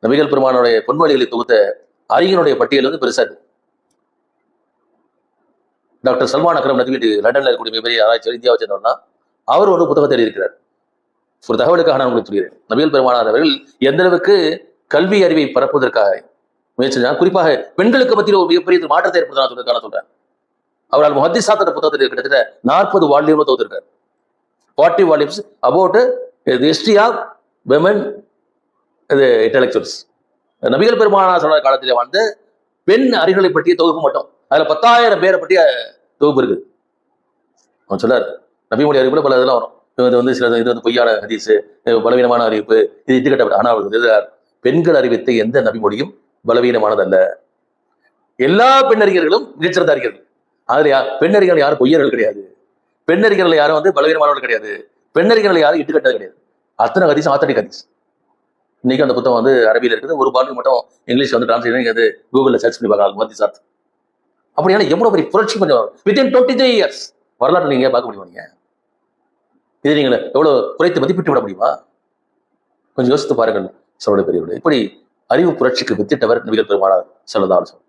நபிகள் பெருமானுடைய பொன்மொழிகளை தொகுத்த அறிஞனுடைய பட்டியல் வந்து பெருசா இருக்கு. டாக்டர் சல்மான் அக்ரம் நத்வி லண்டன்ல இருக்கக்கூடிய மிகப்பெரிய ஆராய்ச்சி இந்தியாவை சேர்ந்தவர்னா அவர் ஒரு புத்தகத்தை எழுதியிருக்கிறார். ஒரு தகவலுக்காக நான் உங்களுக்கு சொல்கிறேன். நபிகள் பெருமானார் அவர்கள் எந்த அளவுக்கு கல்வி அறிவை பரப்புவதற்காக முயற்சி, குறிப்பாக பெண்களுக்கு மத்தியில் ஒரு மிகப்பெரிய மாற்றத்தை ஏற்படுத்த சொல்றேன். அவரால் முஹத்திஸாத் புத்தகத்தில் கிட்டத்தட்ட 40 வால்யூம் தொகுத்திருக்கார். 40 volumes about history of women intellectuals. நபிகள் பெருமானார் சொன்ன காலத்தில் வாழ்ந்த பெண் அறிகளை பற்றிய தொகுப்பு மட்டும் அதுல 10,000 பேரை பற்றிய தொகுப்பு இருக்கு. அவன் சொல்லார் நபிமொழி அறிவிப்புல பல இதெல்லாம் வரும். இது வந்து சில இது வந்து பொய்யான ஹதீஸ், பலவீனமான அறிவிப்பு, இது இட்டுக்கட்ட. ஆனால் அவருக்கு எழுதுறார், பெண்கள் அறிவித்த எந்த நபிமொழியும் பலவீனமானதல்ல. எல்லா பெண்ணறிஞர்களும் மிகச்சிறந்த அறிஞர்கள். அதுல பெண்ணறிஞர்கள் யாரும் பொய்யர்கள் கிடையாது, பெண்ணறிஞர்கள் யாரும் வந்து பலவீனமானவர்கள் கிடையாது, பெண்ணறிஞர்கள் யாரும் இட்டுக்கட்டது கிடையாது. அத்தனை ஹதீஸ் ஆத்தன்டிக் ஹதீஸ். இன்னைக்கு அந்த புத்தகம் வந்து அரபியில் இருக்குது. ஒரு பாட்டு மட்டும் இங்கிலீஷ் வந்து டிரான்ஸ்லேட் அது கூகுளில் சர்ச் பண்ணி பார்க்கலாம். முஹத்திஸாத். அப்படியான எவ்வளவு பெரிய புரட்சி கொஞ்சம் வித்தின் 23 இயர்ஸ் வரலாற்று நீங்க பார்க்க முடியுமா? நீங்க இதை நீங்க எவ்வளவு குறைத்து மதிப்பிட்டு விட முடியுமா? கொஞ்சம் யோசித்து பாருங்கள். சொல்ல பெரியவர்கள் இப்படி அறிவு புரட்சிக்கு வித்திட்டவர் நபிகள் பெருமானார் ஸல்லல்லாஹு அலைஹி வஸல்லம்.